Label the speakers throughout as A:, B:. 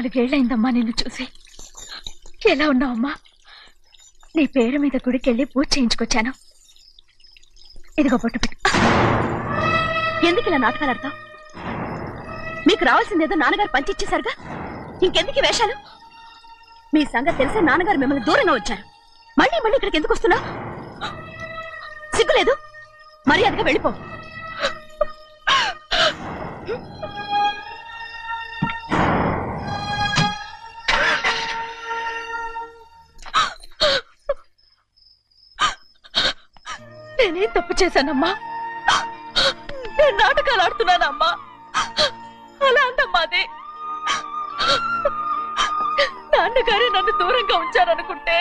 A: 4 ఏళ్లైందమ్మా నిన్ను చూసి. ఎలా ఉన్నావమ్మా? నీ పేరు మీద గుడికెళ్ళి పూజ చేయించుకొచ్చాను. ఇదిగో బొట్టు పెట్టు.
B: ఎందుకు ఇలా నాటకాలు ఆడతావు? మీకు రావాల్సిందేదో నాన్నగారు పంచిచ్చేశారుగా, ఇంకెందుకు వేషాలు? మీ సంగతి తెలిసే నాన్నగారు మిమ్మల్ని దూరంగా వచ్చారు. మళ్ళీ మళ్ళీ ఇక్కడికి ఎందుకు వస్తున్నావు? సిగ్గులేదు? మర్యాదగా వెళ్ళిపో.
A: నేనేం తప్పు చేశానమ్మా? నేను నాటకాలు ఆడుతున్నానమ్మా. అలా అందమ్మా అది. నాన్నగారే నన్ను దూరంగా ఉంచారనుకుంటే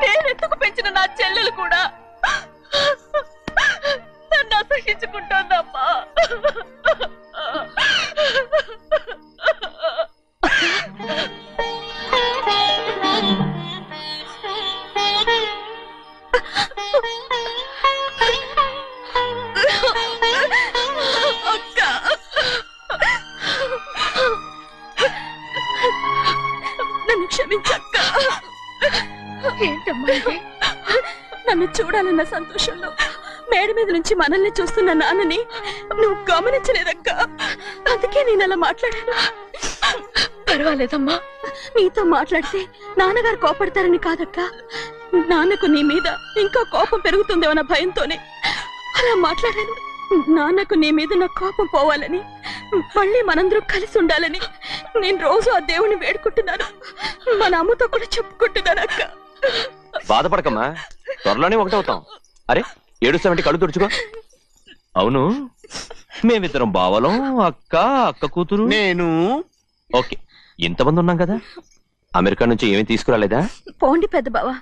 A: నేనెత్తుకు పెంచిన నా చెల్లెలు కూడా నన్ను అసహించుకుంటోందమ్మా.
B: నన్ను క్షమించక్క.
A: ఏంటమ్మా?
B: నన్ను చూడాలన్న సంతోషంలో మేడ మీద నుంచి మనల్ని చూస్తున్న నాన్నని నువ్వు గమనించలేదక్క. అందుకే నేను అలా మాట్లాడాను.
A: పర్వాలేదమ్మా.
B: నీతో మాట్లాడితే నాన్నగారు కోపడతారని కాదక్క, నాన్నకు నీ మీద ఇంకా కోపం పెరుగుతుందేమన్న భయంతోనే అలా మాట్లాడాను. నాన్నకు నీ మీద నా కోపం పోవాలని, మళ్ళీ మనందరం కలిసి ఉండాలని నేను రోజు ఆ దేవుని వేడుకుంటున్నాను. మన అమ్మతో కూడా చెప్పుకుంటున్నాను అక్క.
C: బాధపడకమ్మా, త్వరలోనే ఒకటవుతాం. అరే ఏడుస్తామంటే కళ్ళు తుడుచుకో. అవును, మేమిద్దరం బావలం, అక్క కూతురు,
D: నేను.
C: ఓకే, ఇంతమంది ఉన్నాం కదా. అమెరికా నుంచి ఏమీ తీసుకురాలేదా?
B: పోండి పెద్ద బావా,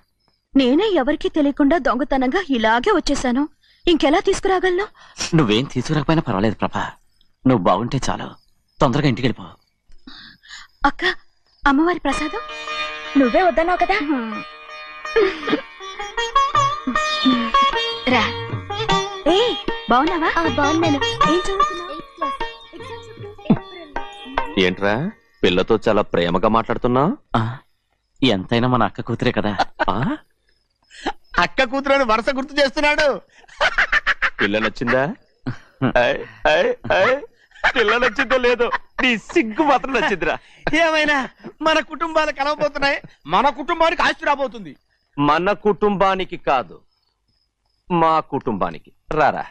B: నేనే ఎవరికీ తెలియకుండా దొంగతనంగా ఇలాగే వచ్చేసాను. ఇంకెలా తీసుకురాగలను?
E: నువ్వేం తీసుకురాకపోయినా పర్వాలేదు ప్రభా, నువ్వు బాగుంటే చాలు. తొందరగా ఇంటికి వెళ్ళిపో.
B: అక్క, అమ్మవారి ప్రసాదం.
A: నువ్వే వద్దన్నావు కదా. రా.
B: ఏ బాగున్నావా?
A: బాగున్నాను.
B: ఏం చదువుతున్నావు?
C: ఏంట్రా పిల్లతో చాలా ప్రేమగా మాట్లాడుతున్నా?
E: ఎంతైనా మన అక్క కూతురే కదా.
D: అక్క కూతురని వరుస గుర్తు చేస్తున్నాడు.
C: పిల్ల నచ్చిందా? పిల్ల నచ్చిందో లేదో, నీ సిగ్గు మాత్రం నచ్చిందిరా.
D: ఏమైనా మన కుటుంబాలు కలవబోతున్నాయి. మన కుటుంబానికి ఆస్తి రాబోతుంది.
C: మన కుటుంబానికి కాదు, మా కుటుంబానికి. రారా.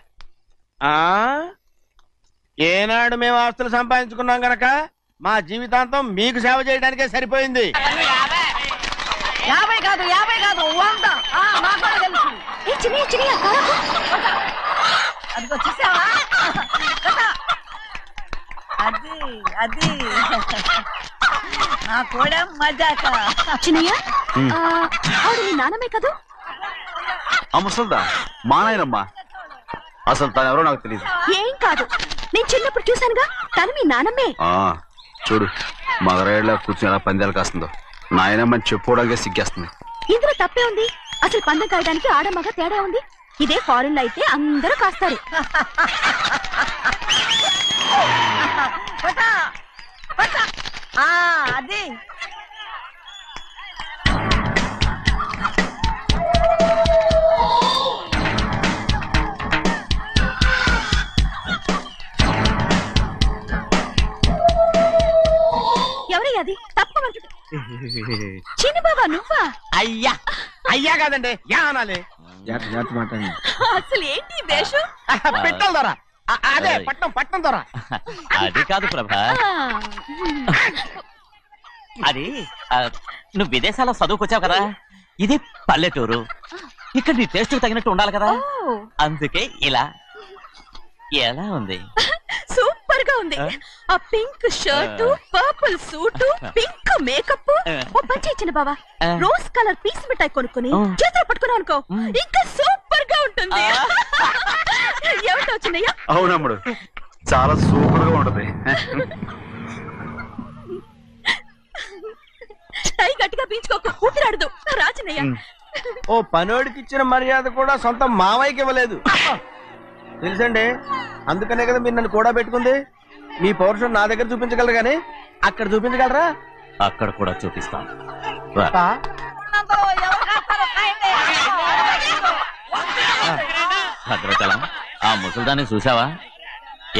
D: ఏనాడు మేము ఆస్తులు సంపాదించుకున్నాం గనక మా జీవితాంతం మీకు సేవ చేయడానికే సరిపోయింది.
B: 50 కాదు 100. అదిగో చూసావా? అది నా కూడా మజాక. చిన్నయ్య, ఆవిడ నీ నాన్నమే కదా?
F: ముసల్దా మా నాయనమ్మా. అసలు తను ఎవరో నాకు తెలియదు.
B: ఏం కాదు, నేను చిన్నప్పుడు చూశానుగా, తను మీ నాన్నమ్మే.
F: చూడు మగరాయిలా కూర్చుని ఎలా పందాలు కాస్తుందో. నాయనమ్మని చెప్పుకోవడానికి సిగ్గేస్తుంది.
B: ఇందులో తప్పే ఉంది? అసలు పందెం కాయడానికి ఆడమగ తేడా ఉంది. ఇదే ఫారెన్ లో అయితే అందరూ కాస్తారు. అది ఎవరయ్యా? అది తప్పమంటు. చిన్ని బాబా నువ్వా?
D: అయ్యా అయ్యా కాదండి, యా అనాలి.
B: అసలు ఏంటి వేషం?
D: పెట్టాలి ధర. అదే పట్నం ధర.
E: అది కాదు ప్రభా, అది నువ్వు విదేశాల్లో చదువుకొచ్చావు కదా, ఇది పల్లెటూరు. ఇక్కడ నీ టేస్ట్ తగినట్టు ఉండాలి కదా, అందుకే ఇలా. ఎలా ఉంది?
B: సూపర్ గా ఉంది. ఆ pink shirt, purple suit, pink makeup. ఓ పని ఇచ్చిన బావా, రోజ్ కలర్ పీస్ మిఠాయి కొనుక్కుని చేతిలో పట్టుకున్నావు అనుకో, ఇంకా సూపర్ గా ఉంటుంది. ఏమిటో చిన్నయ్య?
F: అవునమ్ముడు, చాలా సూపర్ గా ఉంటది.
B: టై గట్టిగా పీంచుకోకు, ఊపిరాడదు. రాచినయ్య,
D: ఓ పనోడికి ఇచ్చిన మర్యాద కూడా సొంత మావయ్యకి ఇవ్వలేదు తెలుసండి. అందుకనే కదా మీరు నన్ను కూడా పెట్టుకుంది. మీ పౌరుషం నా దగ్గర చూపించగలరు గానీ అక్కడ చూపించగలరా?
E: అక్కడ కూడా చూపిస్తాను రా. భద్రాచలం ఆ ముసలిదాన్ని చూసావా?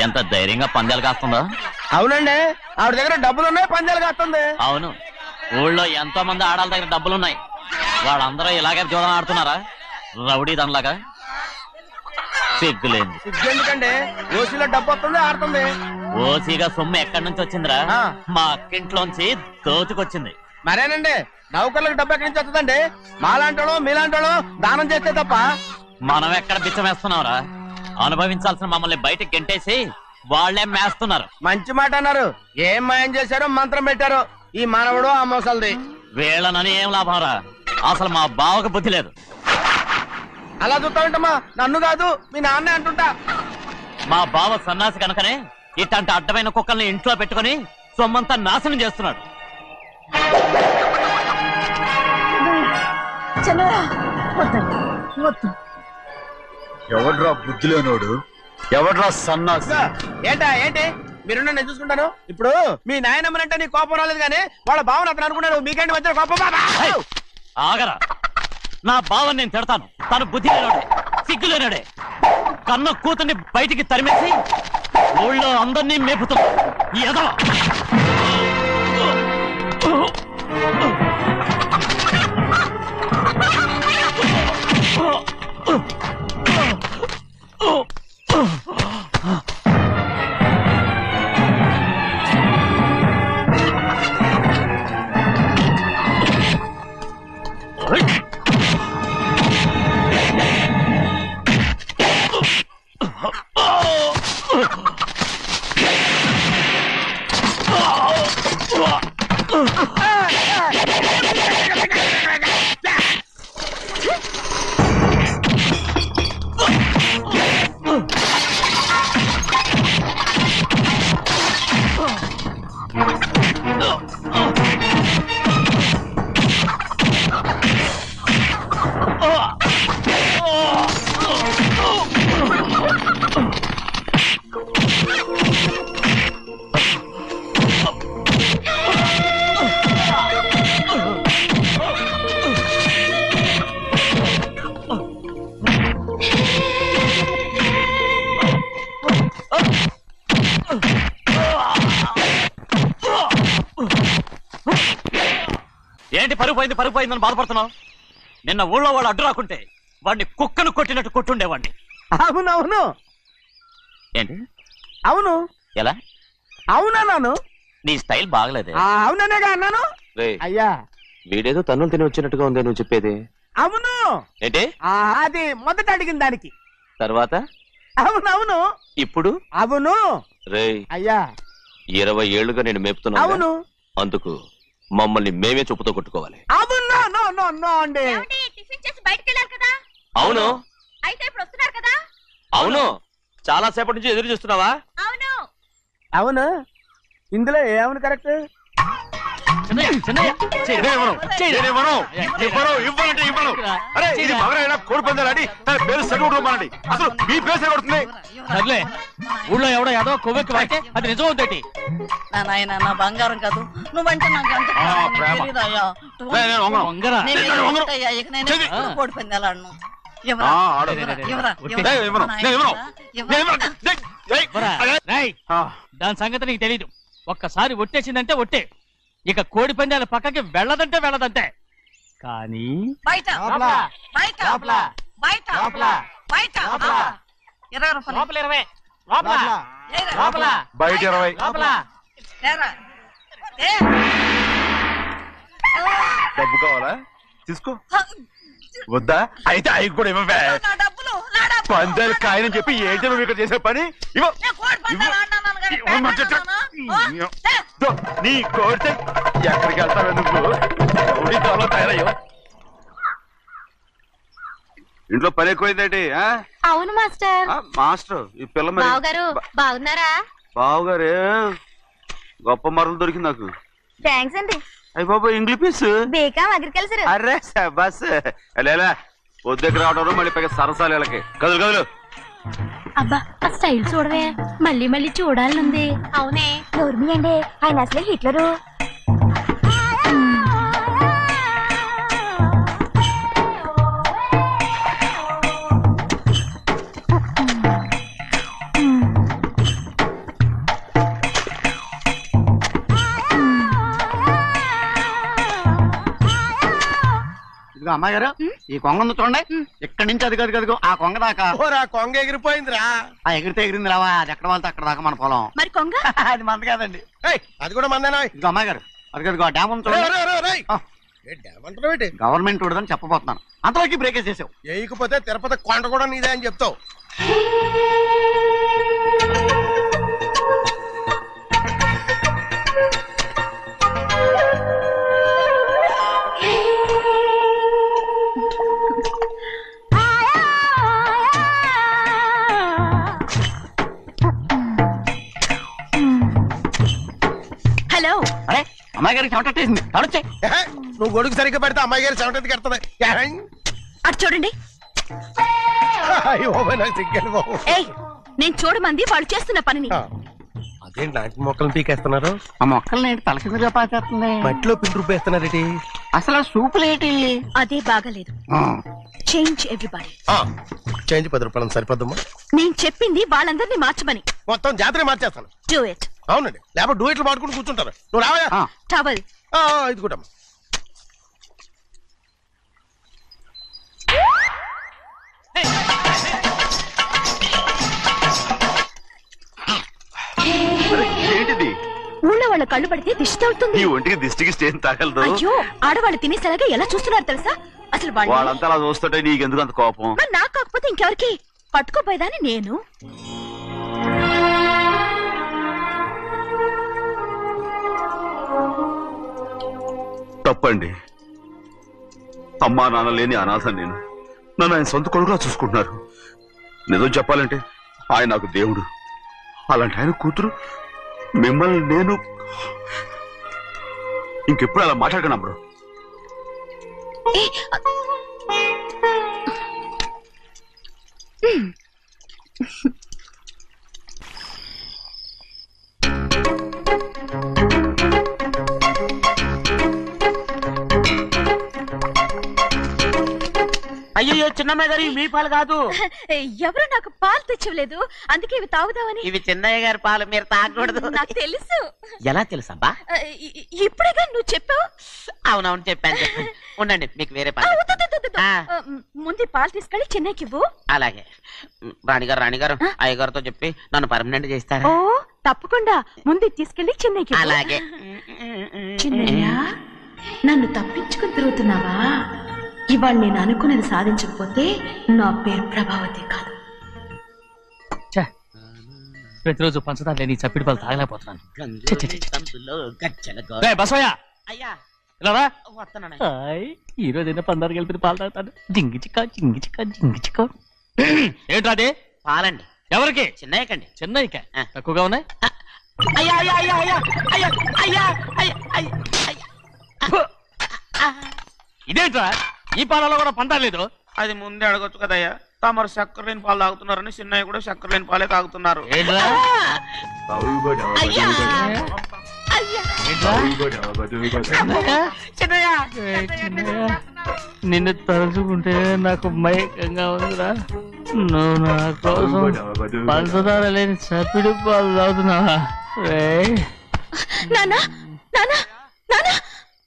E: ఎంత ధైర్యంగా పందాలు కాస్తుందో.
D: అవునండి, ఆవిడ దగ్గర డబ్బులున్నాయి, పందాలు కాస్తుంది.
E: అవును, ఊళ్ళో ఎంతో మంది ఆడాళ్ళ దగ్గర డబ్బులున్నాయి. వాళ్ళందరూ ఇలాగే జూదం ఆడుతున్నారా రౌడీ దానిలాగా? సిగ్గులేదు.
D: ఎందుకంటే ఓసీలో డబ్బు వస్తుంది, ఆడుతుంది.
E: ఓసీగా సొమ్ము ఎక్కడి నుంచి వచ్చిందిరా? మా అక్కింట్లోంచి దోచుకొచ్చింది.
D: మరేనండి, నౌకర్లకు డబ్బు ఎక్కడి నుంచి వస్తుందండి? మాలాంటోళ్ళు మీలాంటోళ్ళు దానం చేస్తే తప్ప.
E: మనం ఎక్కడ బిచ్చం వేస్తున్నావురా? అనుభవించాల్సిన మమ్మల్ని బయటకు గెంటేసి వాళ్లే మేస్తున్నారు.
D: మంచి మాట అన్నారు. ఏం మాయం చేశారో మంత్రం పెట్టారు ఈ మానవుడు ఆ మోసల్ది.
E: వీళ్ళనని ఏం లాభం రా? అసలు మా బావకు బుద్ధి లేదు.
D: అలా చూస్తా ఉంటామా? నన్ను కాదు మీ నాన్నే అంటుంటా.
E: మా బావ సన్నాసి కనుకనే ఇట్లాంటి అడ్డమైన కుక్కల్ని ఇంట్లో పెట్టుకుని సొమ్మంతా నాశనం చేస్తున్నాడు.
F: ఎవడ్రా బుద్ధిలోనోడు? ఎవడ్రా సన్నాసి?
D: ఏంటి మీరు నేను చూసుకుంటాను. ఇప్పుడు మీ నాయనమ్మనంటే నీ కోపం రాలేదు కానీ వాళ్ళ బావని అతను అనుకున్నాడు. మీకేంటి మధ్య కోపం?
E: ఆగరా, నా బావని నేను తిడతాను. తను బుద్ధి లేనాడే, సిగ్గు లేనాడే. కన్న కూతుర్ని బయటికి తరిమేసి ఊళ్ళో అందరినీ మేపుతున్నాడు. ఎదవ ఏంటి పరుగు పోయిందని బాధపడుతున్నావు? నిన్న ఊళ్ళో వాడు అడ్డు రాకుంటే వాడిని కుక్కను కొట్టినట్టు కొట్టుండేవాడిని.
D: అవునవును.
E: ఏంటి?
D: అవును.
E: ఎలా?
D: అవునన్నాను.
E: నీ స్టైల్ బాగలేదే.
D: అవుననేగా అన్నాను. అయ్యా,
C: వీడేదో తన్నులు తిని వచ్చినట్టుగా ఉంది నువ్వు చెప్పేది.
D: అవును.
C: ఏంటి?
D: అది మొదట అడిగిన దానికి
C: తర్వాత
D: అవునవును.
C: ఇప్పుడు
D: అవును.
C: రే
D: అయ్యా,
C: 20 ఏళ్లుగా నేను మేపుతున్నా.
D: అవును.
C: అందుకు మమ్మల్ని మేమే చెప్పుతో కొట్టుకోవాలి.
D: అండి.
A: టిఫిన్ చేసి బయటికి వెళ్ళారు కదా?
C: అవును.
A: అయితే ఇప్పుడు వస్తున్నారు కదా?
C: అవును. చాలా సేపటి నుంచి ఎదురు చూస్తున్నావా?
A: అవును.
D: అవును. ఇందులో ఏమని కరెక్ట్?
E: ఊళ్ళో ఎవడో ఏదో కొవ్వెక్కి వాడితే అది నిజం అవుతాయి.
B: నాయన నా బంగారం కాదు, నువ్వంటే నాకు అంత తెలీదయ్యా. కోడి పందాలను
E: దాని సంగతి నీకు తెలీదు. ఒక్కసారి ఒట్టేసిందంటే ఒట్టే. ఇక కోడి పందాల పక్కకి వెళ్ళదంటే వెళ్ళదంటే. కానీ
B: బయట
F: 20 డబ్బు కావాలా? తీసుకో. వద్దా? అయితే అవి కూడా ఇవ్వవే. పందాలు కాయని చెప్పి ఏంటి నువ్వు ఇక్కడ చేసే పని? నీ కోరితే ఎక్కడికి వెళ్తావే నువ్వు? తయారయ్యో. ఇంట్లో పని ఎక్కువైందేంటి?
A: అవును మాస్టర్.
F: మాస్టర్ ఈ పిల్ల
A: బావగారు బాగున్నారా?
F: బావగారే గొప్ప మరలు దొరికింది నాకు.
A: థ్యాంక్స్ అండి.
F: అయ్యి బాబు ఇంగ్లీష్
A: బీకామ్ అగ్రికల్చర్.
F: అరే బస్ పొద్దుకి రావడం మళ్ళీ పైగా సరసాలు వీళ్ళకి. కదులు కదులు
A: అబ్బా ఆ స్టైల్ చూడవే, మళ్ళీ మళ్ళీ చూడాలనుంది. అవునే నోర్మి అండి, ఆయన అసలే హిట్లరు.
G: ఇదిగో అమ్మాయి గారు, ఈ కొంగ ఉంది చూడండి, ఇక్కడి నుంచి అది కదిగో ఆ కొంగ దాకా.
D: కొంగ ఎగిరిపోయిందిరా.
G: ఆ ఎగిరితే ఎగిరింది రావా, అది ఎక్కడ వాళ్ళతో అక్కడ దాకా మన పొలం.
B: మరి కొంగ
G: అది మంద కాదండి.
D: అది కూడా మందేనా?
G: ఇదిగో అమ్మాయి గారు, అది కదిగో ఆ డ్యామ్ ఉంది చూడండి. గవర్నమెంట్ ఉండదని చెప్పబోతున్నాను, అంతలోకి బ్రేక్ వేసేసావు.
D: వేయకపోతే తిరుపతి కొండ కూడా నీదే అని చెప్తావు.
B: హలో.
G: అరే అమ్మాయి గారికి చెమటేసింది, తడొచ్చే.
D: నువ్వు గొడుగు సరిగ్గా పెడితే అమ్మాయి గారి చెమటకి కడుతుంది.
B: అటు చూడండి. ఏయ్, నేను చూడమంది వాళ్ళు చేస్తున్న పనిని.
D: అదేంటి నాటి మొక్కలను పీకేస్తున్నారు?
G: ఆ మొక్కల్ని తల కిందగా పాచేస్తుంది.
D: మట్టిలో పిండి రుబ్బేస్తున్నారేటి?
G: అసలు సూపులేటి?
B: అదే బాగలేదు. Change everybody.
D: చేంజ్ 10 రూపాయలు సరిపోద్దమ్మా.
B: నేను చెప్పింది వాళ్ళందరినీ మార్చమని.
D: మొత్తం జాతర మార్చేస్తాను.
B: Do it.
D: అవునండి, లేకపోతే డూయిట్లు పాడుకుని కూర్చుంటారు. నువ్వు రావా?
B: టవల్.
D: ఇది కూడా
F: ఏంటిది?
B: ఊళ్ళో వాళ్ళ కళ్ళు పడితే దిష్టి తగులుతుంది.
F: ఈ ఒంటికి దిష్టికి స్టేన్ తగలదు.
B: అయ్యో, ఆడవాళ్ళు తినేసరిగా ఎలా చూస్తున్నారు తెలుసా? అసలు
F: వాళ్ళంతా అలా చూస్తుంటే నీకెందుకు అంత కోపం?
B: నాకు కాకపోతే ఇంకెవరికి? పట్టుకోపోయేదాన్ని నేను.
F: తప్పండి. అమ్మా నాన్న లేని అనాథ నేను. నన్ను ఆయన సొంత కొడుకులా చూసుకుంటున్నారు. నిజం చెప్పాలంటే ఆయన నాకు దేవుడు. అలాంటి ఆయన కూతురు మిమ్మల్ని నేను ఇంకెప్పుడు అలా మాట్లాడకను అప్పుడు.
G: అయ్యో చిన్నమ్మాయి గారు, మీ పాలు కాదు.
B: ఎవరు నాకు పాలు తెచ్చలేదు, అందుకే ఇవి తాగుదామని.
G: ఇవి చిన్నయ్య గారి పాలు, మీరు తాగకూడదు.
B: నాకు తెలుసు.
G: ఎలా తెలుసబ్బా?
B: ఇప్పుడేగా నువ్వు చెప్పావు.
G: అవునవును చెప్పాను. ఉండండి, మీకు వేరే పాలు.
B: ముందు పాలు తీసుకెళ్ళి చెన్నైకి ఇవ్వు.
G: అలాగే. రాణిగారు అయ్యగారితో చెప్పి నన్ను పర్మనెంట్ చేస్తారా?
B: ఓ తప్పకుండా, ముందు తీసుకెళ్ళి చెన్నైకి.
G: అలాగే.
B: చిన్నయ్య, నన్ను తప్పించుకుని తిరుగుతున్నావా? ఇవాళ నేను అనుకున్నది సాధించకపోతే నా పేరు ప్రభావతి కాదు.
E: ప్రతిరోజు పంచదార లేని చప్పిడి పాలు తాగలేకపోతున్నాను. ఈ రోజు అయినా పందారు కలిపి పాలు తాగుతాను. జింగి చిక్క జింగి చిక్క జింగి చిక్క. ఏంట్రా అదే?
G: పాలండి.
E: ఎవరికి?
G: చిన్నయ్యకండి.
E: చిన్నయ్యక తక్కువగా ఉన్నాయి. ఇదేంట్రా, ఈ పాలలో కూడా పందాలేదు?
G: అది ముందే అడగొచ్చు కదయ్యా. తమరు చక్కెర లేని పాలు తాగుతున్నారని చిన్నయ్య కూడా చక్కెర లేని పాలే తాగుతున్నారు.
E: నిన్ను తలుచుకుంటే నాకు మైకంగా ఉందిరా. నువ్వు నా కోసం పంచదార లేని చప్పిడి పాలు తాగుతున్నావా?
B: నానా నానా నానా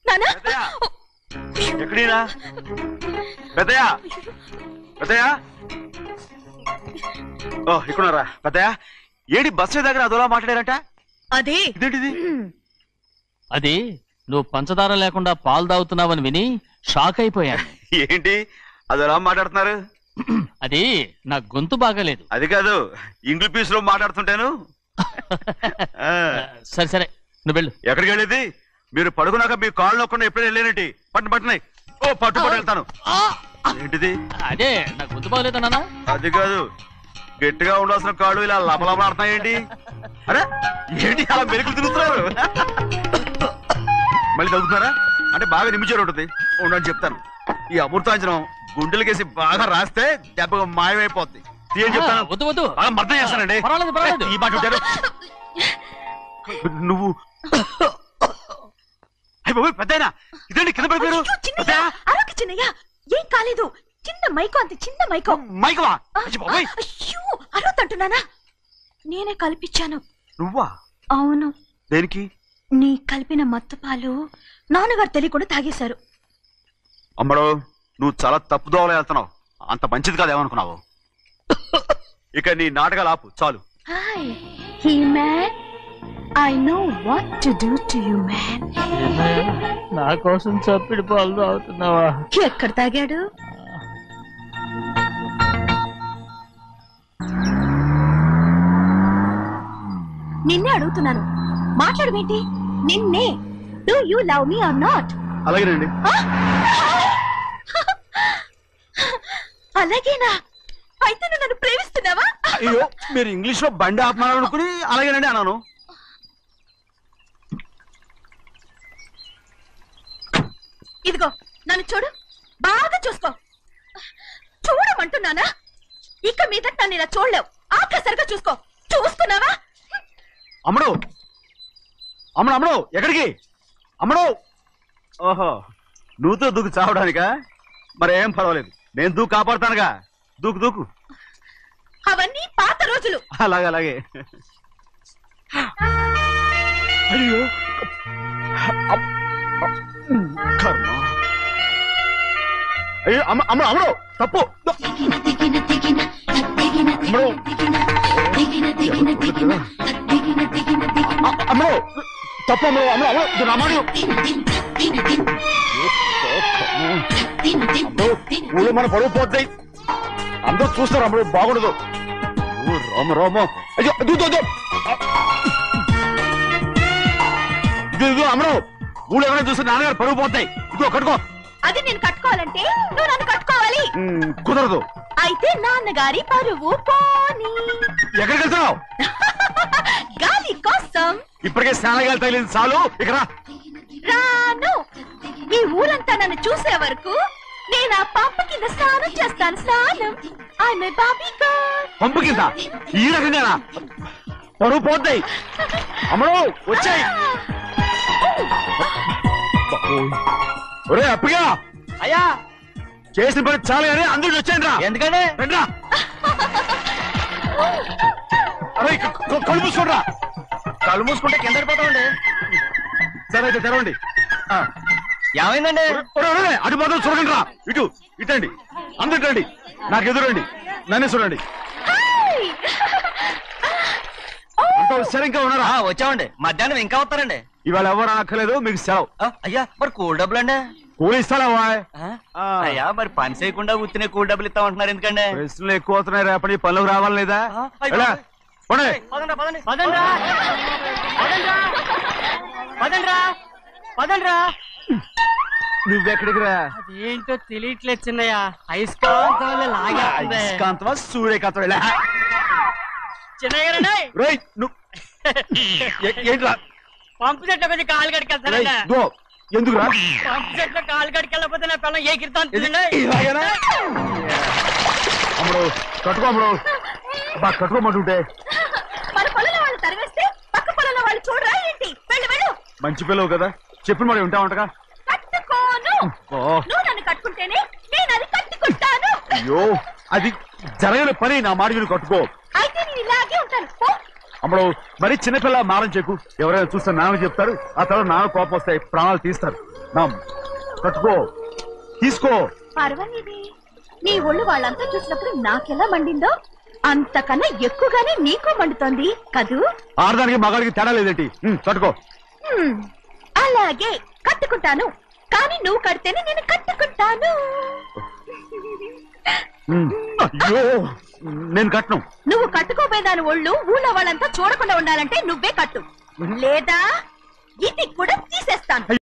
B: నానా
F: ఎక్కడీరా పెద్దయా? పెద్దయా, ఓ ఇక్కడున్నారా? పెద్దయా, ఏడి బస్సు దగ్గర అదోలా మాట్లాడారట.
B: అదే
F: ఇదేంటిది?
E: అది నువ్వు పంచదార లేకుండా పాలు తాగుతున్నావని విని షాక్ అయిపోయాను.
F: ఏంటి అదోలా మాట్లాడుతున్నారు?
E: అది నా గొంతు బాగాలేదు.
F: అది కాదు, ఇంగ్లీష్ పీస్ లో మాట్లాడుతుంటాను.
E: సరే సరే, నువ్వు వెళ్ళు.
F: ఎక్కడికి వెళ్ళేది? మీరు పడుకున్నాక మీ కాళ్ళు నొక్కకుండా ఎప్పుడైనా వెళ్ళేనంటి? పట్టునాయి. ఓ పట్టు వెళ్తాను. ఏంటిది?
E: అదే నా గొంతు బాగలేదు నాన్న.
F: అది కాదు, గట్టిగా ఉండాల్సిన కాళ్ళు ఇలా లపలపలాడుతున్నాయేంటి? అరే ఏంటి అలా మెరుకులు తిరుగుతున్నారు? మళ్ళీ తగ్గుతున్నారా? అంటే బాగా నిమిషాలు ఉంటుంది. ఉండని చెప్తాను. ఈ అమృతాంజనం గుండెలకేసి బాగా రాస్తే దెబ్బగా మాయమైపోద్ది. తీయని చెప్తాను.
E: వద్దు వద్దు,
F: అర్థం చేస్తానండి.
E: పర్వాలేదు పర్వాలేదు.
F: ఈ మాట ఉంటారు నువ్వు. అయ్య బాబోయ్ పెద్దయినా ఇదండి కింద పడిపోయారు.
B: అయ్యో, చిన్నయ్య, అరవకు చిన్నయ్య, ఏం కాలేదు. చిన్న మైకో, అంత చిన్న మైకో.
F: మైకవా? అయ్య బాబోయ్
B: అయ్యో, అరవతంటున్నానా? నేనే కల్పించాను.
F: నువ్వా?
B: అవును.
F: దేనికి?
B: నీ కలిపిన మత్తు పాలు నాన్నగారు తెలియకుండా తాగేశారు.
F: అమ్మడో, నువ్వు చాలా తప్పుదోవలో వెళ్తున్నావు. అంత మంచిది కాదు ఏమనుకున్నావు. ఇక నీ నాటకాలు ఆపు చాలు.
B: Hi he man, I know what to do to you man.
E: నా కోసం చప్పిడి పాలు తాగుతున్నావా?
B: ఎక్కడ తాగాడు? నిన్నే అడుగుతున్నాను, మాట్లాడమేంటి? నిన్నే. Do you love me or not?
F: అలాగేనండి.
B: అలాగేనా? అయితే నువ్వు నన్ను ప్రేమిస్తున్నావా?
F: అయ్యో, మీరు ఇంగ్లీష్ లో బండి ఆపమాలనుకుని అలాగేనండి అన్నాను.
B: ఇదిగో నన్ను చూడు, బాగా చూసుకో. చూడమంటున్నానా? ఇక మీద నన్ను ఇలా చూడలేవు. ఆఖసరిగా చూసుకో. చూస్తున్నావా?
F: అమ్మడు అమ్మడు అమ్మడు ఎక్కడికి? అమ్మడు. ఓహో, నువ్వుతో దూకు చావడానికా? మరేం పర్వాలేదు, నేను దూకు కాపాడుతానుగా. దూకు దూకు.
B: అవన్నీ పాత రోజులు.
F: అలాగే అలాగే. అయ్యో కర్మ. అయ్యో అమ్మ అమ్మ అమ్మడు తప్పు. అమ్మడు అమ్మడు తప్పు. అమ్మడు అమ్మడు అమ్మడు రమ్మడు. ఊళ్ళో మన పరువు పోతాయి, అందరూ చూస్తారు. అమ్మడు బాగుండదు. రామ రామ. అయ్యో ఇదిగో అమ్మడు, ఊళ్ళో ఎవరైనా చూస్తే నాన్నగారు పరువు పోతాయి. ఇదిగో కట్టుకో.
B: అది నేను కట్టుకోవాలంటే నువ్వు నన్ను కట్టుకోవాలి.
F: కుదరదు.
B: అయితే నాన్నగారి పరువు పోనీ.
F: ఎక్కడికి వెళ్తున్నావు?
B: గాలి కోసం.
F: ఇప్పటికే స్నానగాలు తగిలింది చాలు. ఇక
B: రాను. ఈ ఊరంతా నన్ను చూసే వరకు నేను ఆ పంపు కింద స్నానం చేస్తాను. స్నానం. ఐఎమ్ ఏ బాబీ గర్ల్.
F: పంపు కింద ఈ రకంగా పరువు పోతాయి. అమ్మడు వచ్చాయి. ఒరే అప్పగా,
E: అయ్యా
F: చేసిన పని చాలు కానీ అందరికి వచ్చాను రా.
E: ఎందుకంటే
F: రండి రా. అరే కళ్ళు మూసుకోండి రా.
D: కళ్ళు మూసుకుంటే కింద పడిపోతామండి.
F: సరే అయితే తెరవండి.
E: ఏమైందండి?
F: అటు మాత్రం చూడండి రా. ఇటు ఇటండి, అందరు రండి. నాకు ఎదురండి, నన్నే చూడండి. అంతా సరే ఇంకా ఉన్నారా?
E: వచ్చామండి. మధ్యాహ్నం ఇంకా వస్తారండి.
F: ఇవాళ ఎవరు అనక్కర్లేదు, మీకు సెలవు.
E: అయ్యా మరి కూల్ డబ్బులు అండి?
F: కూలి ఇస్తారా?
E: అయ్యా మరి పని చేయకుండా ఉత్తినే కూల్ డబ్బులు ఇస్తామంటున్నారు ఎందుకండి?
F: ప్రశ్నలు ఎక్కువ అవుతున్నాయి. రేపటి పనులకు రావాలి లేదా? నువ్వెక్కడికి రా?
H: ఏంటో తెలియట్లేదు చిన్నయ్య. అయస్కాంతం
F: అయస్కాంతమా సూర్యకాంతం?
H: చిన్నయ్య
F: ఏంట్రా?
H: పంపు చెట్లు కొంచెం కాలు కడికెళ్తానండి.
F: ఎందుకురా?
H: పంపు చెట్లు కాలు కడికెళ్ళకపోతే నా పిల్లలు ఏ కిర్తాను.
F: అమ్మడు కట్టుకో. అమ్మడు బాగా కట్టుకోమంటుంటే
B: మన పొలంలో వాళ్ళు తరివేస్తే పక్క పొలంలో వాళ్ళు చూడరా ఏంటి? వెళ్ళు వెళ్ళు.
F: మంచి పిల్లవు కదా, చెప్పిన మరి ఉంటా ఉంటగా.
B: కట్టుకోను. నువ్వు నన్ను కట్టుకుంటేనే నేను అది కట్టుకుంటాను.
F: అయ్యో, అది జరగని పని. నా మాట విని కట్టుకో.
B: అయితే నేను ఇలాగే ఉంటాను.
F: అమ్మడు మరి చిన్నపిల్ల మారం చెక్కు. ఎవరైనా చూస్తే నాన్న చెప్తారు. ఆ తర్వాత నాన్న కోపం వస్తాయి, ప్రాణాలు తీస్తారు. నా కట్టుకో, తీసుకో.
B: పర్వాలేదే, నీ ఒళ్ళు వాళ్ళంతా చూసినప్పుడు నాకెలా మండిందో అంతకన్నా ఎక్కువగానే నీకు మండుతోంది కదూ.
F: ఆడదానికి మగాడికి తేడా లేదేంటి? కట్టుకో.
B: అలాగే కట్టుకుంటాను. కానీ నువ్వు కడితేనే నేను కట్టుకుంటాను.
F: అయ్యో, నేను కట్టను.
B: నువ్వు కట్టుకోపోయేదాని ఒళ్ళు ఊళ్ళో వాళ్ళంతా చూడకుండా ఉండాలంటే నువ్వే కట్టు, లేదా ఇది కూడా తీసేస్తాను.